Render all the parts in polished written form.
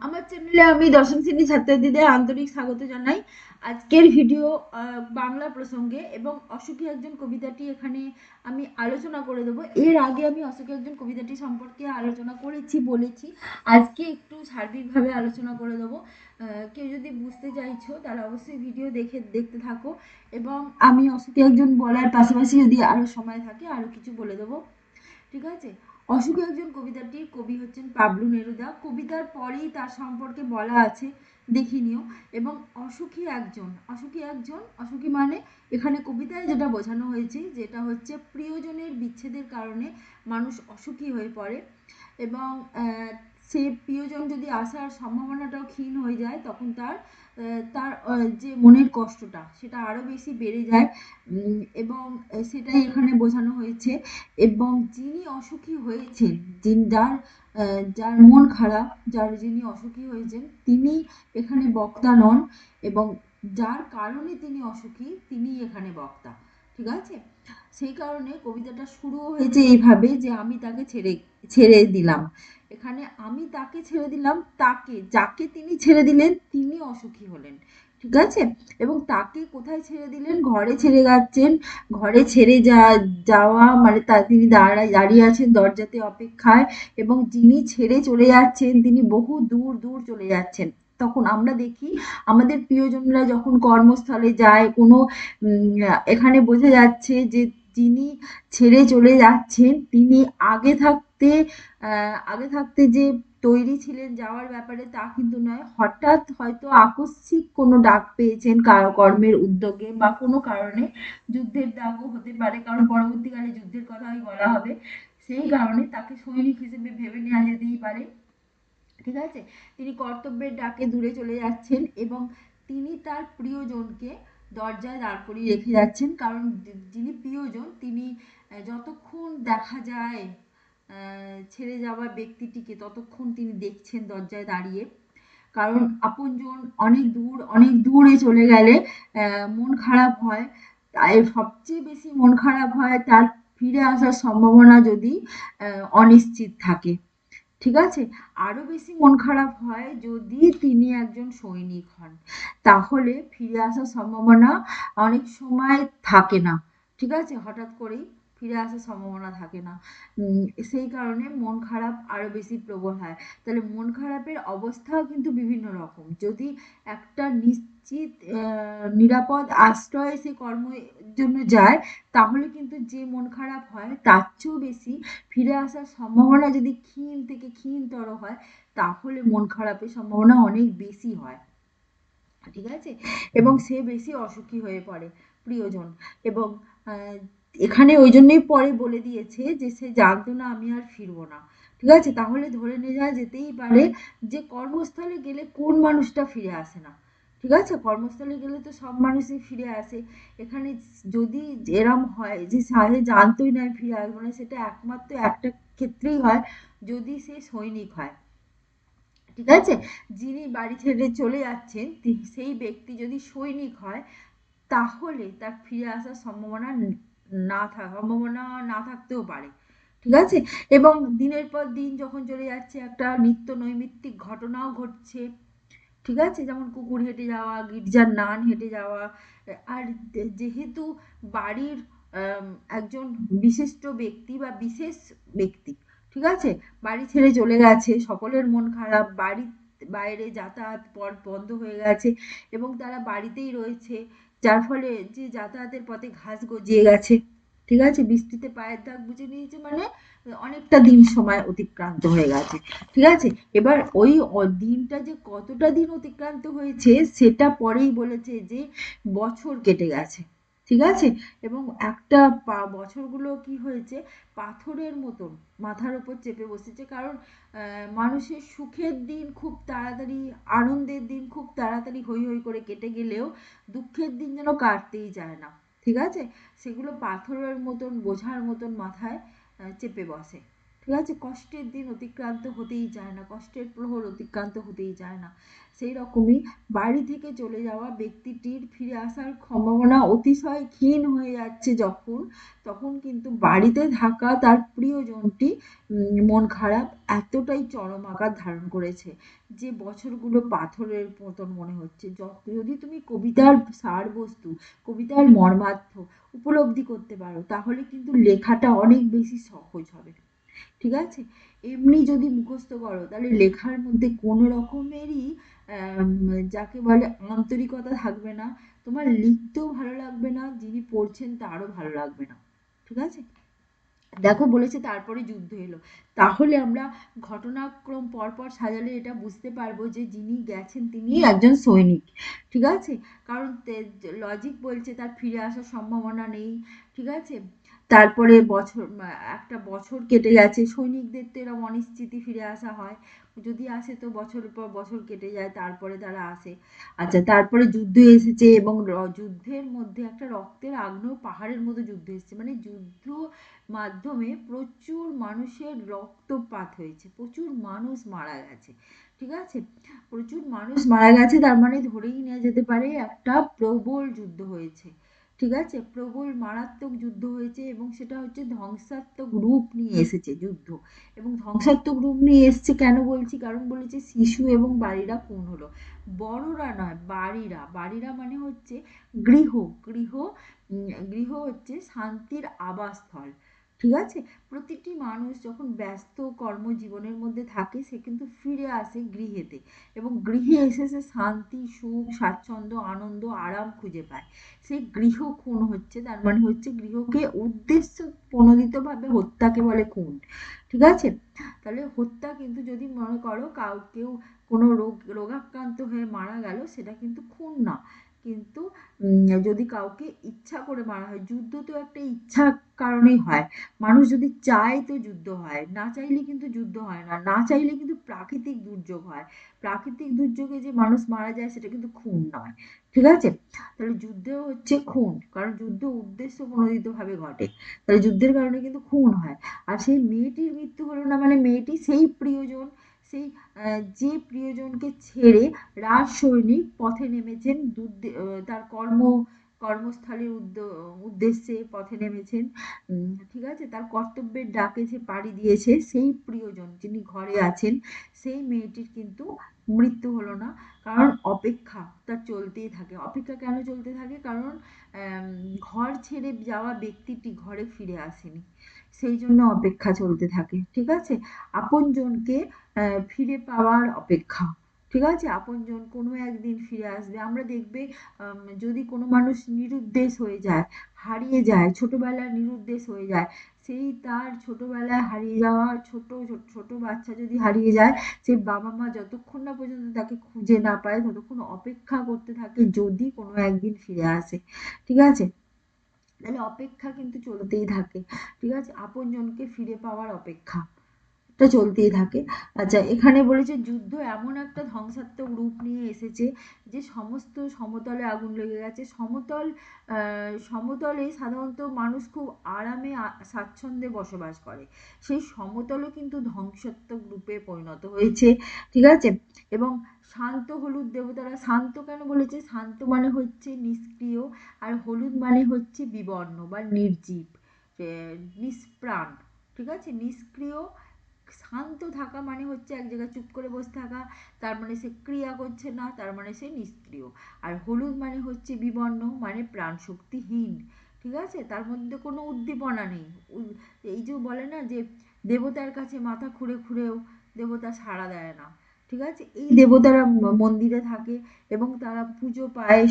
আমার চ্যানেলে আমি দশম শ্রেণীর ছাত্রছাত্রীদের আন্তরিক স্বাগত জানাই। আজকের ভিডিও বাংলা প্রসঙ্গে এবং অসুখী একজন কবিতাটি এখানে আমি আলোচনা করে দেবো। এর আগে আমি অসুখী একজন কবিতাটি সম্পর্কে আলোচনা করেছি, বলেছি। আজকে একটু সার্বিকভাবে আলোচনা করে দেবো। কেউ যদি বুঝতে চাইছো তাহলে অবশ্যই ভিডিও দেখতে থাকো, এবং আমি অসুখী একজন বলার পাশাপাশি যদি আরো সময় থাকে আরো কিছু বলে দেবো। ঠিক আছে। অসুখী একজন কবিতাটির কবি হচ্ছেন পাবলো নেরুদা। কবিতার পরেই তার সম্পর্কে বলা আছে, দেখে নিও। এবং অসুখী মানে এখানে কবিতায় যেটা বোঝানো হয়েছে, যেটা হচ্ছে প্রিয়জনের বিচ্ছেদের কারণে মানুষ অসুখী হয়ে পড়ে, এবং সে প্রিয়জন যদি আসার সম্ভাবনাটাও ক্ষীণ হয়ে যায়, তখন তার যে মনের কষ্টটা সেটা আরো বেশি বেড়ে যায়। এবং সেটাই এখানে বোঝানো হয়েছে। এবং যিনি অসুখী হয়েছেন, যার মন খারাপ, যিনি অসুখী হয়েছেন, তিনি এখানে বক্তা নন, এবং যার কারণে তিনি অসুখী তিনি এখানে বক্তা। ঠিক আছে। সেই কারণে কবিতাটা শুরু হয়েছে এইভাবে যে আমি তাকে ছেড়ে দিলাম। এখানে আমি তাকে ছেড়ে দিলাম, যাকে তিনি ছেড়ে দিলেন তিনি অসুখী হলেন। ঠিক আছে। এবং তাকে কোথায় ছেড়ে দিলেন? ঘরে ছেড়ে যাচ্ছেন। ঘরে ছেড়ে যাওয়া মানে তিনি দাঁড়িয়ে আছেন দরজাতে অপেক্ষায়, এবং যিনি ছেড়ে চলে যাচ্ছেন তিনি বহু দূর দূর চলে যাচ্ছেন। তখন আমরা দেখি আমাদের প্রিয়জনরা যখন কর্মস্থলে যায় কোনো, এখানে বোঝা যাচ্ছে যে যিনি ছেড়ে চলে যাচ্ছেন তিনি আগে থাকতে যে তৈরি ছিলেন যাওয়ার ব্যাপারে তা কিন্তু নয়। হঠাৎ হয়তো আকস্মিক কোনো ডাক পেয়েছেন কর্মের উদ্যোগে বা কোনো কারণে, যুদ্ধের ডাকও হতে পারে, কারণ পরবর্তীকালে যুদ্ধের কথাই বলা হবে। সেই কারণে তাকে সৈনিক হিসেবে ভেবে নেওয়া যেতেই পারে। ঠিক আছে। তিনি কর্তব্যের ডাকে দূরে চলে যাচ্ছেন, এবং তিনি তার প্রিয়জনকে দরজায় দাঁড় করিয়ে রেখে যাচ্ছেন, কারণ যিনি প্রিয়জন তিনি যতক্ষণ দেখা যায় ছেড়ে যাওয়া ব্যক্তিটিকে, ততক্ষণ তিনি দেখছেন দরজায় দাঁড়িয়ে। কারণ আপনজন অনেক দূরে চলে গেলে মন খারাপ হয়। তাই সবচেয়ে বেশি মন খারাপ হয় তার ফিরে আসার সম্ভাবনা যদি অনিশ্চিত থাকে। ঠিক আছে। আরো বেশি মন খারাপ হয় যদি তিনি একজন সৈনিক হন, তাহলে ফিরে আসার সম্ভাবনা অনেক সময় থাকে না। ঠিক আছে। হঠাৎ করেই ফিরে আসার সম্ভাবনা থাকে না। সেই কারণে মন খারাপ আরো বেশি প্রবল হয়। তাহলে মন খারাপের অবস্থাও কিন্তু বিভিন্ন রকম। যদি একটা নিশ্চিত নিরাপদ আশ্রয়ে সে কর্মের জন্য যায়, তাহলে কিন্তু যে মন খারাপ হয় তার চেয়েও বেশি ফিরে আসার সম্ভাবনা যদি ক্ষীণ থেকে ক্ষীণতর হয়, তাহলে মন খারাপের সম্ভাবনা অনেক বেশি হয়। ঠিক আছে। এবং সে বেশি অসুখী হয়ে পড়ে, প্রিয়জন। এবং আহ, এখানে ওই জন্যই পরে বলে দিয়েছে যে সে জানতো না আমি আর ফিরবো না। ঠিক আছে। তাহলে ধরে নেওয়া যেতেই পারে যে কর্মস্থলে গেলে কোন মানুষটা ফিরে আসে না? ঠিক আছে। কর্মস্থলে গেলে তো সব মানুষই ফিরে আসে। এখানে যদি এরম হয় যে সে জানতোই না আমি ফিরে আসবো না, সেটা একমাত্র একটা ক্ষেত্রেই হয়, যদি সে সৈনিক হয়। ঠিক আছে। যিনি বাড়ি ছেড়ে চলে যাচ্ছেন সেই ব্যক্তি যদি সৈনিক হয়, তাহলে তার ফিরে আসার সম্ভাবনা না থাকতেও পারে। ঠিক আছে। এবং দিনের পর দিন যখন চলে যাচ্ছে, একটা নিত্য নৈমিত্তিক ঘটনাও ঘটছে। ঠিক আছে। যেমন কুকুর হেঁটে যাওয়া, গির্জার নান হেঁটে যাওয়া। আর যেহেতু বাড়ির আম, একজন বিশিষ্ট ব্যক্তি বা বিশেষ ব্যক্তি, ঠিক আছে, বাড়ি ছেড়ে চলে গেছে, সকলের মন খারাপ, বাইরে যাতায়াত পথ বন্ধ হয়ে গেছে, এবং তারা বাড়িতেই রয়েছে, যার ফলে যে যাতায়াতের পথে ঘাস গজিয়ে গেছে। ঠিক আছে। বৃষ্টিতে পায়ের দাগ বুঝে নিয়েছে মানে অনেকটা দিন সময় অতিক্রান্ত হয়ে গেছে। ঠিক আছে। এবার ওই দিনটা যে কতটা দিন অতিক্রান্ত হয়েছে সেটা পরেই বলেছে যে বছর কেটে গেছে। ঠিক আছে। এবং একটা বছরগুলো কি হয়েছে, পাথরের মতন মাথার উপর চেপে বসেছে, কারণ মানুষের সুখের দিন খুব তাড়াতাড়ি, আনন্দের দিন খুব তাড়াতাড়ি হৈ হৈ করে কেটে গেলেও দুঃখের দিন যেন কাটতেই চায় না। ঠিক আছে। সেগুলো পাথরের মতন, বোঝার মতন মাথায় চেপে বসে। ঠিক আছে, কষ্টের দিন অতিক্রান্ত হতেই চায় না, কষ্টের প্রহর অতিক্রান্ত হতেই চায় না। সেই রকমই বাড়ি থেকে চলে যাওয়া ব্যক্তিটির ফিরে আসার সম্ভাবনা অতিশয় ক্ষীণ হয়ে যাচ্ছে যখন, তখন কিন্তু বাড়িতে থাকা তার প্রিয়জনটি মন খারাপ এতটাই চরম আকার ধারণ করেছে যে বছরগুলো পাথরের মতন মনে হচ্ছে। যদি তুমি কবিতার সারবস্তু, কবিতার মর্মার্থ উপলব্ধি করতে পারো, তাহলে কিন্তু লেখাটা অনেক বেশি সহজ হবে। ঠিক আছে, এমনি যদি মুখস্থ করো তাহলে লেখার মধ্যে কোনো রকমেরই যাকে বলে আন্তরিকতা থাকবে না, তোমার লিখতেও ভালো লাগবে না, যিনি পড়ছেন তারও ভালো লাগবে না। ঠিক আছে, দেখো বলেছে তারপরে যুদ্ধ এলো, তাহলে আমরা ঘটনাক্রম পরপর সাজালে এটা বুঝতে পারবো যে যিনি গেছেন তিনি একজন সৈনিক। ঠিক আছে, কারণ লজিক বলছে তার ফিরে আসার সম্ভাবনা নেই। ঠিক আছে, তারপরে একটা বছর কেটে গেছে, সৈনিকদের তো এরকম অনিশ্চিতই ফিরে আসা হয়, যদি আসে তো বছরের পর বছর কেটে যায়, তারপরে তারা আসে। আচ্ছা, তারপরে যুদ্ধ এসেছে এবং যুদ্ধের মধ্যে একটা রক্তের আগ্নেয় পাহাড়ের মতো যুদ্ধ এসেছে, মানে যুদ্ধ মাধ্যমে প্রচুর মানুষের রক্তপাত হয়েছে, প্রচুর মানুষ মারা গেছে। ঠিক আছে, প্রচুর মানুষ মারা গেছে, তার মানে ধরেই নেওয়া যেতে পারে একটা প্রবল যুদ্ধ হয়েছে। ঠিক আছে, প্রবল মারাত্মক যুদ্ধ হয়েছে এবং সেটা হচ্ছে ধ্বংসাত্মক রূপ নিয়ে এসেছে যুদ্ধ। এবং ধ্বংসাত্মক রূপ নিয়ে এসছে কেন বলছি, কারণ বলেছে শিশু এবং বাড়িরা খুন হলো। বড়রা নয়, বাড়িরা, বাড়িরা মানে হচ্ছে গৃহ, গৃহ, গৃহ হচ্ছে শান্তির আবাসস্থল। ঠিক আছে, প্রতিটি মানুষ যখন ব্যস্ত কর্মজীবনের মধ্যে থাকে সে কিন্তু ফিরে আসে গৃহেতে, এবং গৃহে এসে সে শান্তি, সুখ, স্বাচ্ছন্দ্য, আনন্দ, আরাম খুঁজে পায়। সেই গৃহ খুন হচ্ছে, তার মানে হচ্ছে গৃহকে উদ্দেশ্য প্রণোদিতভাবে হত্যাকে বলে খুন। ঠিক আছে, তাহলে হত্যা কিন্তু যদি মনে করো কেউ কোনো রোগাক্রান্ত হয়ে মারা গেল, সেটা কিন্তু খুন না। কিন্তু যদি কাউকে ইচ্ছা করে মারা হয়, যুদ্ধ তো একটা ইচ্ছার কারণেই হয়, মানুষ যদি চায় তো যুদ্ধ হয়, না চাইলে কিন্তু যুদ্ধ হয় না, না চাইলে কিন্তু প্রাকৃতিক দুর্যোগ হয়, প্রাকৃতিক দুর্যোগে যে মানুষ মারা যায় সেটা কিন্তু খুন নয়। ঠিক আছে, তাহলে যুদ্ধেও হচ্ছে খুন, কারণ যুদ্ধ উদ্দেশ্য প্রণোদিত ভাবে ঘটে, তাহলে যুদ্ধের কারণে কিন্তু খুন হয়। আর সেই মেয়েটির মৃত্যু হলো না, মানে মেয়েটি সেই প্রিয়জন, সেই যে প্রিয়জনকে ছেড়ে রাজসৈনিক পথে নেমেছেন, তার কর্মস্থলের উদ্দেশ্যে পথে নেমেছেন। ঠিক আছে, তার কর্তব্যের ডাকে যে পাড়ি দিয়েছে, সেই প্রিয়জন যিনি ঘরে আছেন, সেই মেয়েটির কিন্তু মৃত্যু হলো না, কারণ অপেক্ষা তার চলতেই থাকে। অপেক্ষা কেন চলতে থাকে, কারণ ঘর ছেড়ে যাওয়া ব্যক্তিটি ঘরে ফিরে আসেনি, সেই জন্য অপেক্ষা চলতে থাকে। ঠিক আছে, আপনজনকে ফিরে পাওয়ার অপেক্ষা। ঠিক আছে, আপনজন কোনো একদিন ফিরে আসবে। আমরা দেখবে যদি কোনো মানুষ নিরুদ্দেশ হয়ে যায়, হারিয়ে যায়, ছোটবেলায় নিরুদ্দেশ হয়ে যায়, সেই তার ছোটবেলায় হারিয়ে যাওয়া ছোট ছোট বাচ্চা যদি হারিয়ে যায়, সে বাবা মা যতক্ষণ না পর্যন্ত তাকে খুঁজে না পায় ততক্ষণ অপেক্ষা করতে থাকে যদি কোনো একদিন ফিরে আসে। ঠিক আছে, তাহলে অপেক্ষা কিন্তু চলতেই থাকে। ঠিক আছে, আপনজনকে ফিরে পাওয়ার অপেক্ষা টা চলতেই থাকে। আচ্ছা, এখানে বলেছে যুদ্ধ এমন একটা ধ্বংসাত্মক রূপ নিয়ে এসেছে যে সমস্ত সমতলে আগুন লেগে গেছে। সমতলে সাধারণত মানুষ খুব আরামে স্বাচ্ছন্দ্যে বসবাস করে, সেই সমতলও কিন্তু ধ্বংসাত্মক রূপে পরিণত হয়েছে। ঠিক আছে, এবং শান্ত হলুদ দেবতারা, শান্ত কেন বলেছে, শান্ত মানে হচ্ছে নিষ্ক্রিয়, আর হলুদ মানে হচ্ছে বিবর্ণ বা নির্জীব, নিষ্প্রাণ। ঠিক আছে, নিষ্ক্রিয়, শান্ত থাকা মানে হচ্ছে এক জায়গায় চুপ করে বসে থাকা, তার মানে সে ক্রিয়া করছে না, তার মানে সে নিষ্ক্রিয়। আর হলুদ মানে হচ্ছে বিবর্ণ, মানে প্রাণ শক্তিহীন। ঠিক আছে, তার মধ্যে কোনো উদ্দীপনা নেই। এই যে বলে না যে দেবতার কাছে মাথা খুঁড়ে খুঁড়েও দেবতা সাড়া দেয় না। ঠিক আছে, এই দেবতারা মন্দিরে থাকে এবং তারা পুজো পায়,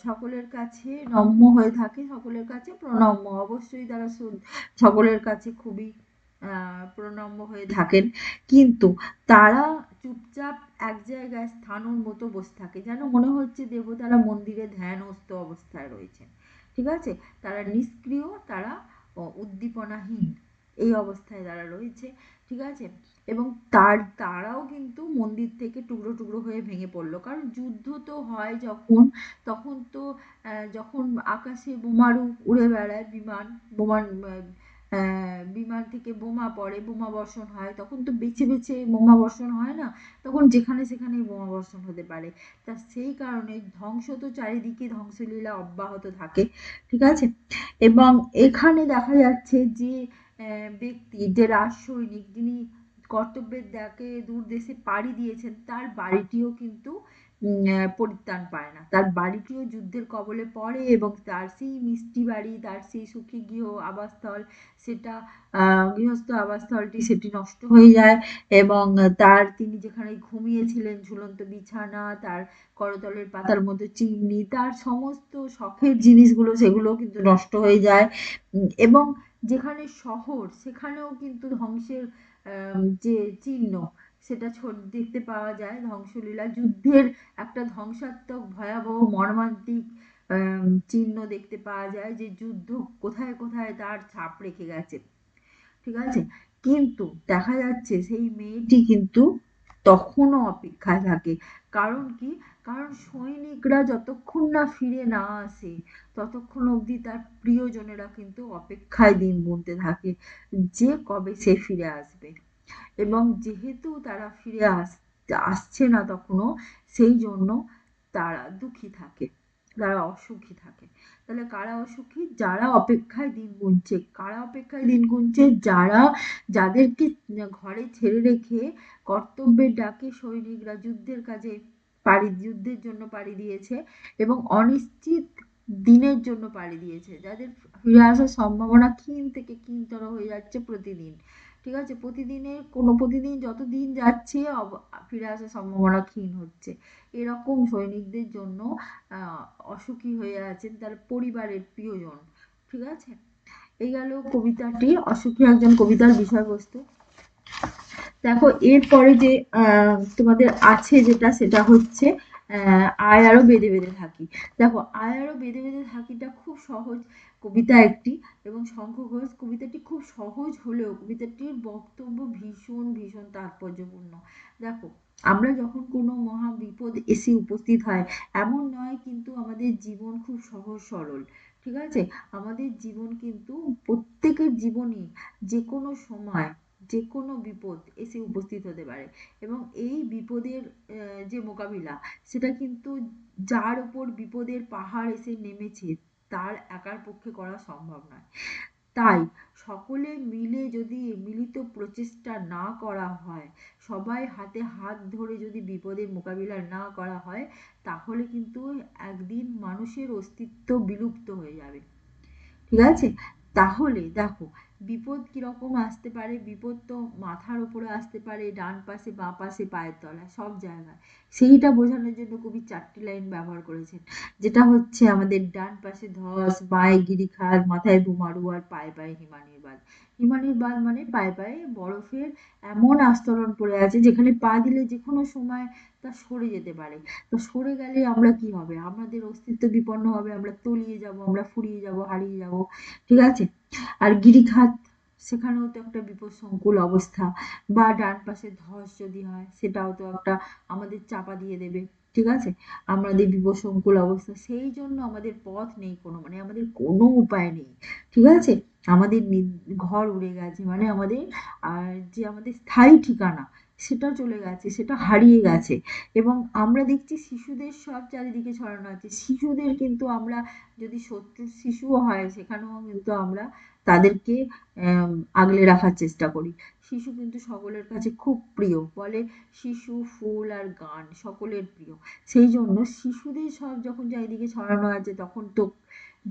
সকলের কাছে নম্য হয়ে থাকে, সকলের কাছে প্রণম্য, অবশ্যই তারা সকলের কাছে খুবই প্রণম্য হয়ে থাকেন, কিন্তু তারা চুপচাপ এক জায়গায় স্থাণুর মতো বসে থাকে, যেন মনে হচ্ছে দেবতারা মন্দিরে ধ্যানস্থ অবস্থায় রয়েছেন। ঠিক আছে, তারা নিষ্ক্রিয়, তারা উদ্দীপনাহীন, এই অবস্থায় তারা রয়েছে। ঠিক আছে, এবং তারাও কিন্তু মন্দির থেকে টুকরো টুকরো হয়ে ভেঙে পড়লো, কারণ যুদ্ধ তো হয় যখন, তখন তো যখন আকাশে বোমারু উড়ে বেড়ায়, বিমান, বোমান বিমান থেকে বোমা পড়ে, বোমা বর্ষণ হয়, তখন তো বেছে বেছে বোমা বর্ষণ হয় না, তখন যেখানে সেখানেই বোমা বর্ষণ হতে পারে। তা সেই কারণে ধ্বংস তো চারিদিকে, ধ্বংসলীলা অব্যাহত থাকে, ঠিক আছে। এবং এখানে দেখা যাচ্ছে যে ব্যক্তি, যে রাজসৈনিক, যিনি কর্তব্যের ডাকে দূর দেশে পাড়ি দিয়েছেন, তার বাড়িটিও কিন্তু পরিত্রাণ পায় না, তার বাড়িটিও যুদ্ধের কবলে পড়ে এবং তার সেই মিষ্টি বাড়ি, তার সেই সুখী গৃহ আবাসস্থল, সেটা গৃহস্থ আবাসস্থলটি সেটি নষ্ট হয়ে যায়। এবং তিনি যেখানে ঘুমিয়েছিলেন, ঝুলন্ত বিছানা, তার করতলের পাতার মধ্যে চিমনি, তার সমস্ত শখের জিনিসগুলো, সেগুলো কিন্তু নষ্ট হয়ে যায়। এবং যেখানে শহর, সেখানেও কিন্তু ধ্বংসের যে চিহ্ন, সেটা দেখতে পাওয়া যায়। ধ্বংসলীলা, যুদ্ধের একটা ধ্বংসাত্মক, ভয়াবহ, মর্মান্তিক চিহ্ন দেখতে পাওয়া যায়, যে যুদ্ধ কোথায় কোথায় তার ছাপ রেখে গেছে, ঠিক আছে। কিন্তু দেখা যাচ্ছে সেই মেয়েটি কিন্তু তখনও অপেক্ষায় থাকে। কারণ কি? কারণ সৈনিকরা যতক্ষণ না ফিরে না আসে, ততক্ষণ অবধি তার প্রিয়জনেরা কিন্তু অপেক্ষায় দিন গুনতে থাকে যে কবে সে ফিরে আসবে। এবং যেহেতু তারা ফিরে আসছে না তখনও, সেই জন্য তারা দুঃখী থাকে, তারা অসুখী থাকে। তাহলে কারা অসুখী? যারা অপেক্ষায় দিন গুনছে। কারা অপেক্ষায় দিন গুনছে? যাদেরকে ঘরে ছেড়ে রেখে কর্তব্যের ডাকে সৈনিকরা যুদ্ধের জন্য পাড়ি দিয়েছে এবং অনিশ্চিত দিনের জন্য পাড়ি দিয়েছে, যাদের ফিরে আসার সম্ভাবনা ক্ষীণ থেকে ক্ষীণতর হয়ে যাচ্ছে প্রতিদিন, ঠিক আছে। প্রতিদিন যত দিন যাচ্ছে ফিরে আসার সম্ভাবনা ক্ষীণ হচ্ছে। এরকম সৈনিকদের জন্য অসুখী হয়ে আছেন তার পরিবারের প্রিয়জন, ঠিক আছে। এই গেল কবিতাটি, অসুখী একজন কবিতার বিষয়বস্তু। দেখো এরপরে যে তোমাদের আছে যেটা, সেটা হচ্ছে আয় আরো বেঁধে বেঁধে থাকি। দেখো আয় আরো বেঁধে বেঁধে থাকিটা খুব সহজ কবিতা একটি, এবং শঙ্খ ঘোষ কবিতাটি খুব সহজ হলেও কবিতাটির বক্তব্য ভীষণ ভীষণ তাৎপর্যপূর্ণ। দেখো আমরা যখন কোনো মহা বিপদ এসে উপস্থিত হয়, এমন নয় কিন্তু আমাদের জীবন খুব সহজ সরল, ঠিক আছে। আমাদের জীবন কিন্তু, প্রত্যেকের জীবনই যে কোনো সময় যে কোনো বিপদ এসে উপস্থিত হতে পারে, এবং এই বিপদের যে মোকাবিলা, সেটা কিন্তু যার উপর বিপদের পাহাড় এসে নেমেছে তার একার পক্ষে করা সম্ভব নয়। তাই সকলে মিলে যদি মিলিত প্রচেষ্টা না করা হয়, সবাই হাতে হাত ধরে যদি বিপদের মোকাবিলা না করা হয়, তাহলে কিন্তু একদিন মানুষের অস্তিত্ব বিলুপ্ত হয়ে যাবে, ঠিক আছে। তাহলে দেখো বিপদ কিরকম আসতে পারে। বিপদ তো মাথার উপরে আসতে পারে, ডান পাশে, বাঁ পাশে, পায়ের তলায়, সব জায়গায়। সেইটা বোঝানোর জন্য কবি 4টি লাইন ব্যবহার করেছেন, যেটা হচ্ছে আমাদের ডান পাশে ধস, বাঁয়ে গিরিখাত, মাথায় ভূমারু, আর পায়ে পায়ে হিমানির বাঁধ। হিমানির বাঁধ মানে পায়ে পায়ে বরফের এমন আস্তরণ পড়ে আছে, যেখানে পা দিলে যে কোনো সময় তা সরে যেতে পারে। তো সরে গেলে আমরা কি হবে? আমাদের অস্তিত্ব বিপন্ন হবে, আমরা তলিয়ে যাব, আমরা ফুরিয়ে যাব, হারিয়ে যাব, ঠিক আছে। আর গিরিখাত, সেখানেও তো একটা বিপদসংকুল অবস্থা। বা ডান পাশে ধস যদি হয়, সেটাও তো একটা আমাদের চাপা দিয়ে দেবে, ঠিক আছে। আমাদের বিপদসংকুল অবস্থা, সেই জন্য আমাদের পথ নেই কোনো, মানে আমাদের কোনো উপায় নেই, ঠিক আছে। আমাদের ঘর উড়ে গেছে, মানে আমাদের যে আমাদের স্থায়ী ঠিকানা, সেটা চলে গেছে, সেটা হারিয়ে গেছে। এবং আমরা দেখছি শিশুদের সব চারিদিকে ছড়ানো আছে। শিশুদের কিন্তু আমরা, যদি শত্রুর শিশুও হয়, সেখানেও কিন্তু আমরা তাদেরকে আগলে রাখার চেষ্টা করি। শিশু কিন্তু সকলের কাছে খুব প্রিয়, বলে শিশু, ফুল আর গান সকলের প্রিয়। সেই জন্য শিশুদের সব যখন চারিদিকে ছড়ানো আছে, তখন তো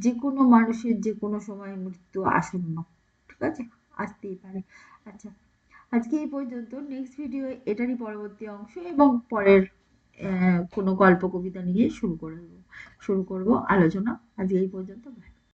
যে কোনো মানুষের যে কোনো সময় মৃত্যু আসন্ন, ঠিক আছে, আসতেই পারে। আচ্ছা, আজকে এই পর্যন্ত। নেক্সট ভিডিও এটারই পরবর্তী অংশ এবং পরের কোনো গল্প কবিতা নিয়ে শুরু করব আলোচনা। আজকে এই পর্যন্ত।